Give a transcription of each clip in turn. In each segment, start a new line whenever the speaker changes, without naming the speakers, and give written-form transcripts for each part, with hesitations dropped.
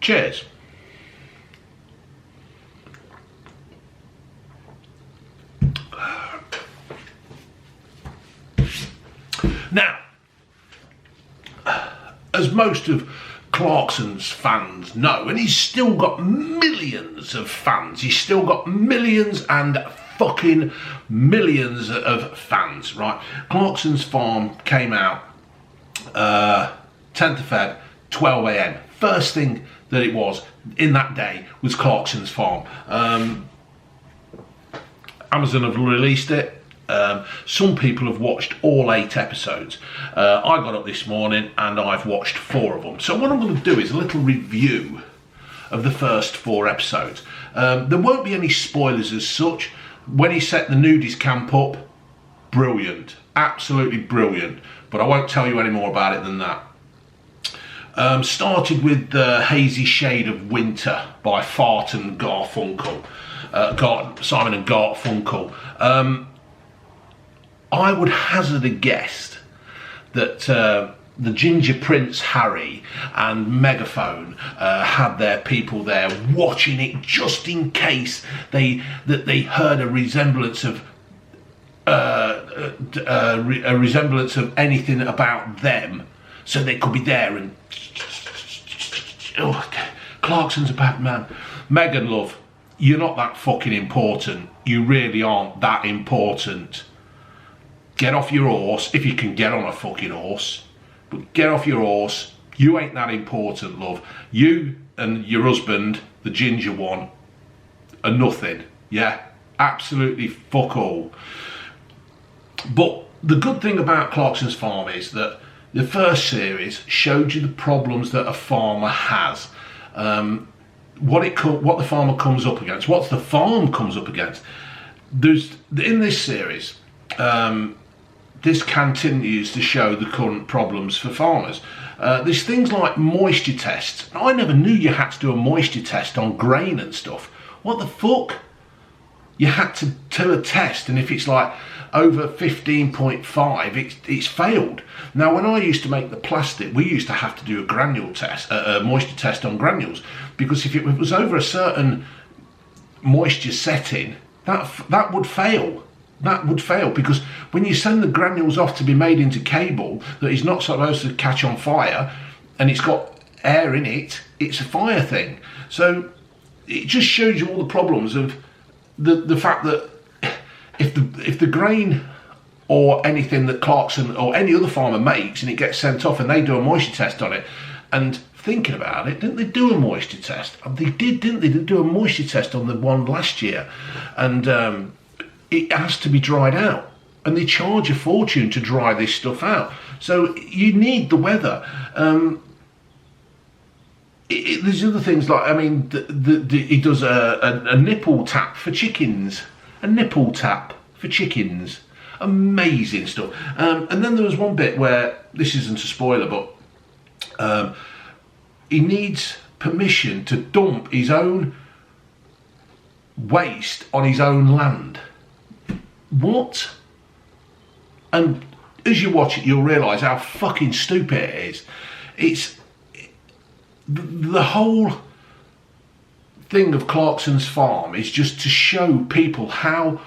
Cheers. Now, as most of Clarkson's fans know, and he's still got millions of fans, he's still got millions and fucking millions of fans, right? Clarkson's Farm came out 10th of Feb, 12 a.m. First thing that it was in that day was Clarkson's Farm. Amazon have released it. Some people have watched all 8 episodes. I got up this morning and I've watched 4 of them. So what I'm going to do is a little review of the first 4 episodes. There won't be any spoilers as such. When he set the nudies camp up, brilliant, absolutely brilliant. But I won't tell you any more about it than that. Started with The Hazy Shade of Winter by Simon and Garfunkel. I would hazard a guess that the Ginger Prince Harry and Megaphone had their people there watching it just in case they heard a resemblance of anything about them, so they could be there and Clarkson's a bad man. Megan, love, you're not that fucking important. You really aren't that important. Get off your horse, if you can get on a fucking horse. But get off your horse. You ain't that important, love. You and your husband, the ginger one, are nothing. Yeah, absolutely fuck all. But the good thing about Clarkson's Farm is that the first series showed you the problems that a farmer has. What the farmer comes up against, what the farm comes up against. In this series, this continues to show the current problems for farmers. There's things like moisture tests. I never knew you had to do a moisture test on grain and stuff. What the fuck? You had to do a test, and if it's like over 15.5, it's failed. Now, when I used to make the plastic, we used to have to do a granule test, a moisture test on granules, because if it was over a certain moisture setting, that would fail. That would fail, because when you send the granules off to be made into cable that is not supposed to catch on fire, and it's got air in it, it's a fire thing. So it just shows you all the problems of the fact that if the grain or anything that Clarkson or any other farmer makes and it gets sent off and they do a moisture test on it, and thinking about it, didn't they do a moisture test? They did, didn't they? They did do a moisture test on the one last year, and it has to be dried out, and they charge a fortune to dry this stuff out. So you need the weather. There's other things like, I mean, he does a nipple tap for chickens. A nipple tap for chickens. Amazing stuff. And then there was one bit where, this isn't a spoiler, but he needs permission to dump his own waste on his own land. What? And as you watch it, you'll realise how fucking stupid it is. It's the whole thing of Clarkson's Farm is just to show people how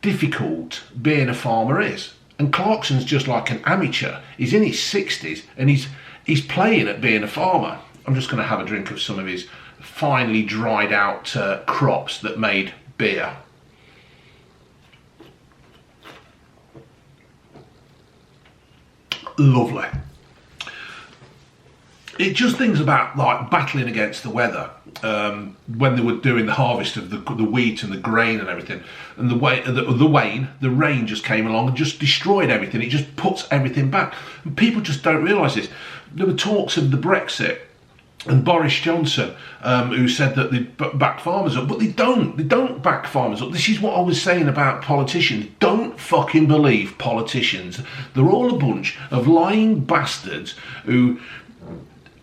difficult being a farmer is. And Clarkson's just like an amateur. He's in his 60s and he's playing at being a farmer. I'm just going to have a drink of some of his finely dried out crops that made beer. Lovely. It just things about like battling against the weather, when they were doing the harvest of the wheat and the grain and everything, and the rain just came along and just destroyed everything. It just puts everything back. And people just don't realise this. There were talks of the Brexit and Boris Johnson, who said that they back farmers up, but they don't back farmers up. This is what I was saying about politicians. Don't fucking believe politicians. They're all a bunch of lying bastards who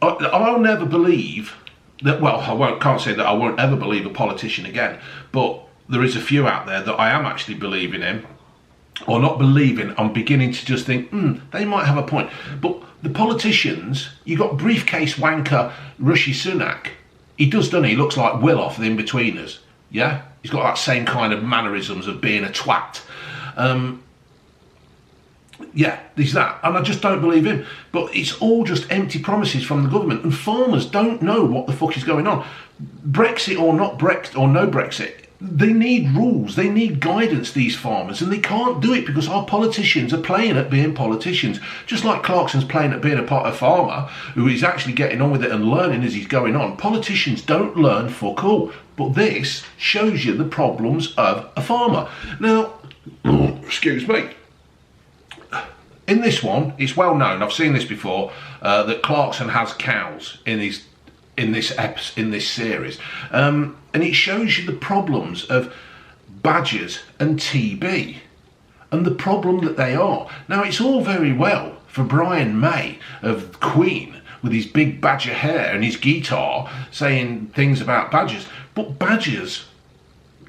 I'll never believe that. Well, can't say that I won't ever believe a politician again, but there is a few out there that I am actually believing in, or not believing. I'm beginning to just think, they might have a point. But the politicians, you got briefcase wanker Rishi Sunak, He does, doesn't he? He looks like Will off the In-Betweeners. Yeah? He's got that same kind of mannerisms of being a twat. Yeah, he's that. And I just don't believe him. But it's all just empty promises from the government. And farmers don't know what the fuck is going on. Brexit or not Brexit or no Brexit, they need rules, they need guidance, these farmers, and they can't do it because our politicians are playing at being politicians. Just like Clarkson's playing at being a farmer who is actually getting on with it and learning as he's going on. Politicians don't learn fuck all. But this shows you the problems of a farmer. Now, excuse me. In this one, it's well known, I've seen this before, that Clarkson has cows in this series, and it shows you the problems of badgers and TB and the problem that they are. Now, it's all very well for Brian May of Queen with his big badger hair and his guitar saying things about badgers, but badgers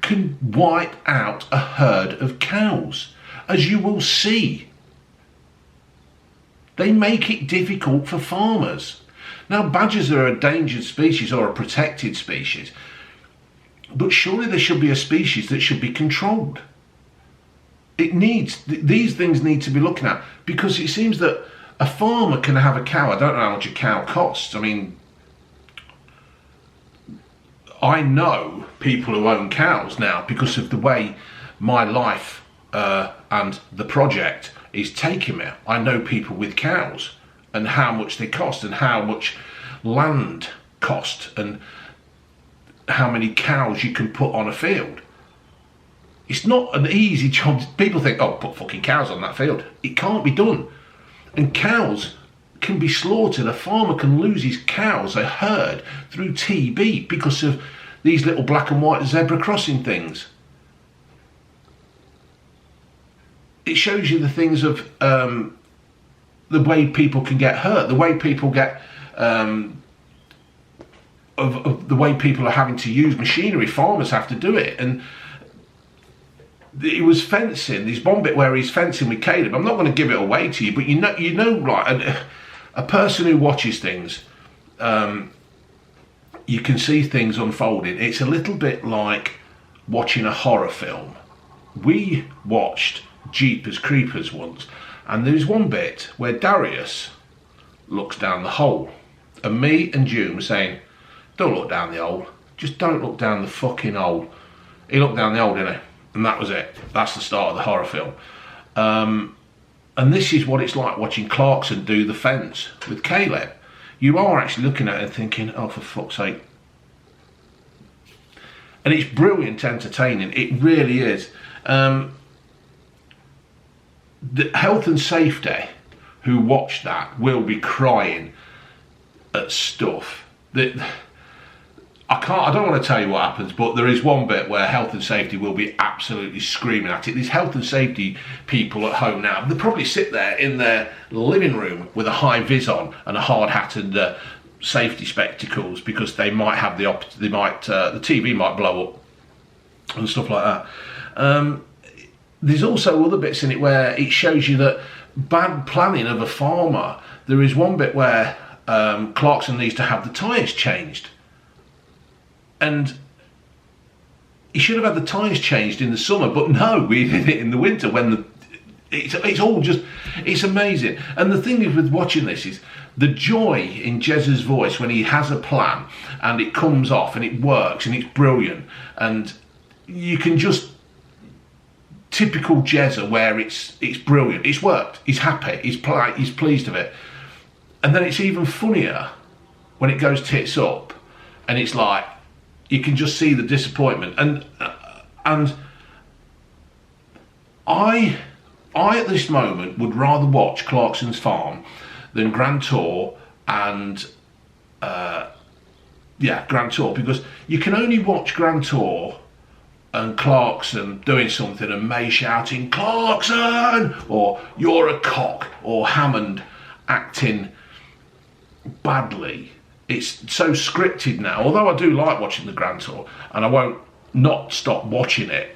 can wipe out a herd of cows, as you will see. They make it difficult for farmers. Now, badgers are a endangered species or a protected species, but surely there should be a species that should be controlled. These things need to be looking at, because it seems that a farmer can have a cow. I don't know how much a cow costs. I mean, I know people who own cows now because of the way my life and the project is taking me. I know people with cows and how much they cost and how much land cost and how many cows you can put on a field. It's not an easy job. People think, oh, put fucking cows on that field. It can't be done. And cows can be slaughtered. A farmer can lose his cows, a herd, through TB because of these little black and white zebra crossing things. It shows you the things of the way people can get hurt, the way people get, of the way people are having to use machinery. Farmers have to do it. And he was fencing, there's one bit where he's fencing with Caleb. I'm not going to give it away to you, but you know, right, a person who watches things, you can see things unfolding. It's a little bit like watching a horror film. We watched Jeepers Creepers once, and there's one bit where Darius looks down the hole, and me and June were saying, don't look down the hole, just don't look down the fucking hole. He looked down the hole, didn't he? And that was it. That's the start of the horror film. And this is what it's like watching Clarkson do the fence with Caleb. You are actually looking at it and thinking, oh, for fuck's sake. And it's brilliant entertaining, it really is. The health and safety who watch that will be crying at stuff that I don't want to tell you what happens, but there is one bit where health and safety will be absolutely screaming at it. These health and safety people at home now, they probably sit there in their living room with a high vis on and a hard hat and safety spectacles, because they might have the TV might blow up and stuff like that. There's also other bits in it where it shows you that bad planning of a farmer. There is one bit where Clarkson needs to have the tyres changed. And he should have had the tyres changed in the summer, but no, we did it in the winter when it's all just, it's amazing. And the thing is with watching this is the joy in Jez's voice when he has a plan and it comes off and it works and it's brilliant. And you can just, typical Jezza where it's brilliant, it's worked, he's happy, he's pleased of it. And then it's even funnier when it goes tits up and it's like, you can just see the disappointment. And I at this moment would rather watch Clarkson's Farm than Grand Tour and Grand Tour, because you can only watch Grand Tour and Clarkson doing something and May shouting Clarkson or you're a cock, or Hammond acting badly. It's so scripted now, although I do like watching the Grand Tour and I won't not stop watching it.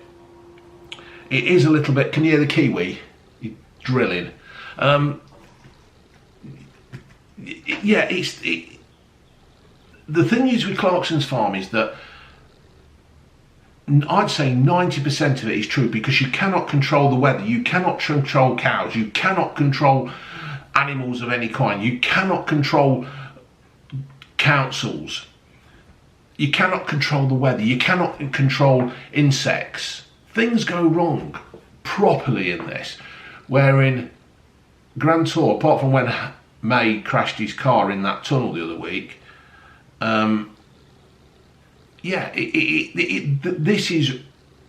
It is a little bit, can you hear the Kiwi drilling? the thing is with Clarkson's Farm is that I'd say 90% of it is true, because you cannot control the weather, you cannot control cows, you cannot control animals of any kind, you cannot control councils, you cannot control the weather, you cannot control insects. Things go wrong properly in this, where in Grand Tour, apart from when May crashed his car in that tunnel the other week, this is,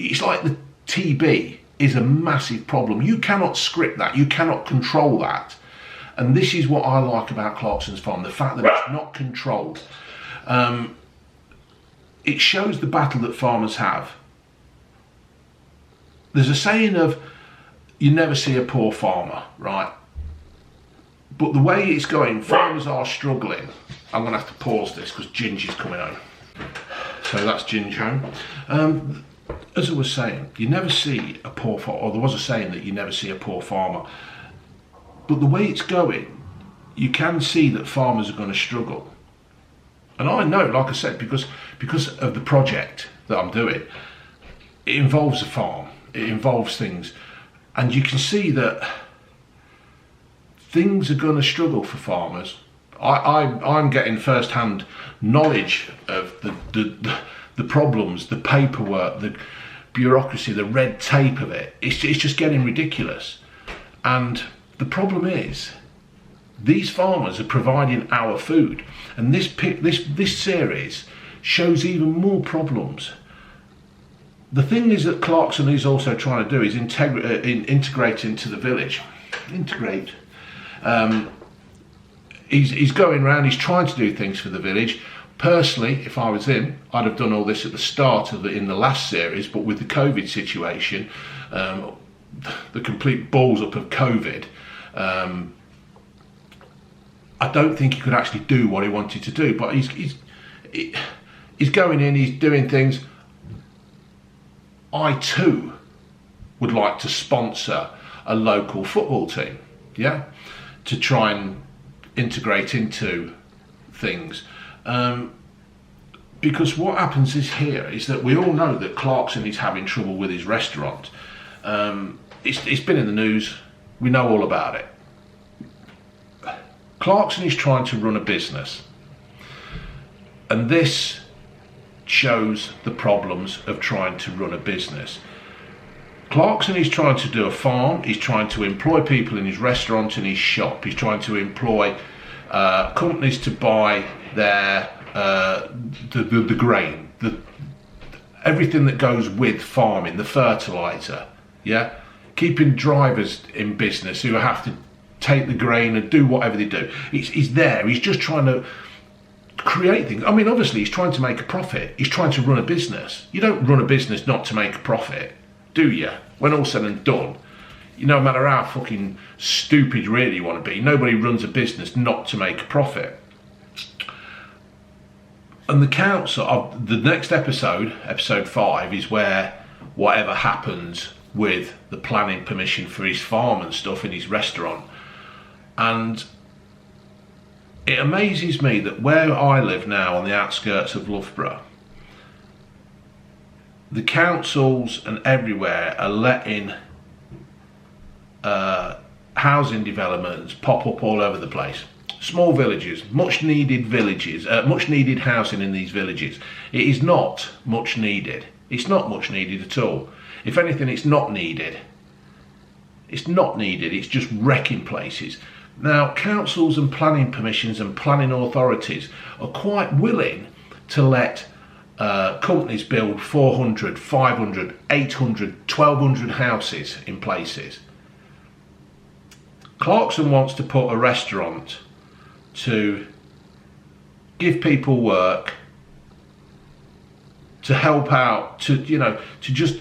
it's like the TB is a massive problem. You cannot script that, you cannot control that. And this is what I like about Clarkson's Farm, the fact that it's not controlled. It shows the battle that farmers have. There's a saying of, you never see a poor farmer, right? But the way it's going, farmers are struggling. I'm gonna have to pause this because Ginger's coming home. So that's Ginger home. As I was saying, you never see a poor farmer, or there was a saying that you never see a poor farmer. But the way it's going, you can see that farmers are going to struggle. And I know, like I said, because of the project that I'm doing, it involves a farm, it involves things, and you can see that things are going to struggle for farmers. I'm getting first-hand knowledge of the problems, the paperwork, the bureaucracy, the red tape of it. It's just getting ridiculous. And the problem is, these farmers are providing our food, and this series shows even more problems. The thing is that Clarkson is also trying to do is integrate into the village. Integrate. He's going around, he's trying to do things for the village. Personally, if I was him, I'd have done all this at the start of in the last series, but with the COVID situation, the complete balls up of COVID, I don't think he could actually do what he wanted to do. But he's going in, he's doing things. I too would like to sponsor a local football team, yeah, to try and integrate into things, because what happens is that we all know that Clarkson is having trouble with his restaurant. It's been in the news, we know all about it. Clarkson is trying to run a business, and this shows the problems of trying to run a business. Clarkson is trying to do a farm, he's trying to employ people in his restaurant and his shop, he's trying to employ companies to buy their the grain, everything that goes with farming, the fertilizer, yeah? Keeping drivers in business who have to take the grain and do whatever they do. He's there, he's just trying to create things. I mean, obviously he's trying to make a profit, he's trying to run a business. You don't run a business not to make a profit, do you? When all's said and done, no matter how fucking stupid you really want to be, nobody runs a business not to make a profit. And the council, the next episode, episode 5, is where whatever happens with the planning permission for his farm and stuff in his restaurant. And it amazes me that where I live now on the outskirts of Loughborough, the councils and everywhere are letting housing developments pop up all over the place. Small villages, much needed housing in these villages. It is not much needed. It's not much needed at all. If anything, it's not needed. It's not needed, it's just wrecking places. Now, councils and planning permissions and planning authorities are quite willing to let companies build 400, 500, 800, 1200 houses in places. Clarkson wants to put a restaurant to give people work, to help out, to just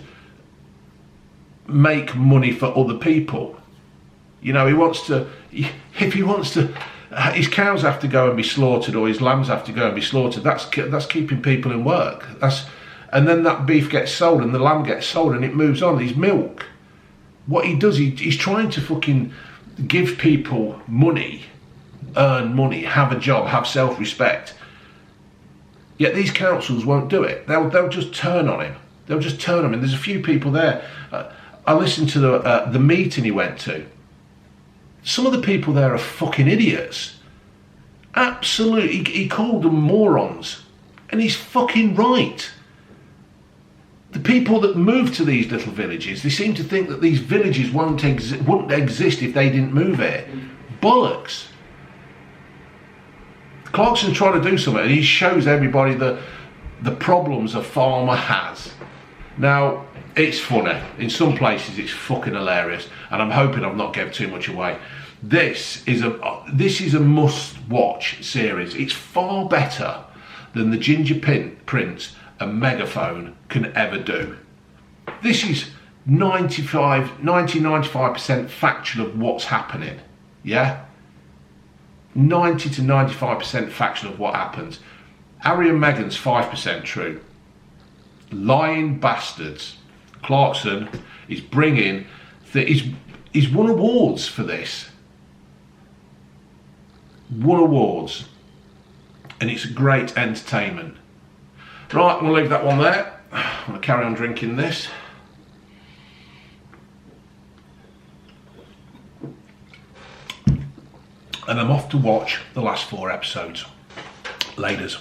make money for other people. He wants to, if he wants to, his cows have to go and be slaughtered, or his lambs have to go and be slaughtered. That's keeping people in work. And then that beef gets sold and the lamb gets sold and it moves on. His milk. What he does, he's trying to fucking give people money, earn money, have a job, have self-respect. Yet these councils won't do it. They'll just turn on him. They'll just turn on him. There's a few people there. I listened to the meeting he went to. Some of the people there are fucking idiots. Absolutely, he called them morons, and he's fucking right. The people that move to these little villages, they seem to think that these villages wouldn't exist if they didn't move here. Bollocks. Clarkson's trying to do something, and he shows everybody the problems a farmer has. Now, it's funny. In some places, it's fucking hilarious, and I'm hoping I've not given too much away. This is a must-watch series. It's far better than the Ginger Prince and Megaphone can ever do. This is 95% factual of what's happening. Yeah? 90 to 95% factual of what happens. Harry and Meghan's 5% true. Lying bastards. Clarkson is bringing... He's won awards for this. Won awards. And it's great entertainment. Right, we'll leave that one there. I'm going to carry on drinking this. And I'm off to watch the last 4 episodes. Laters.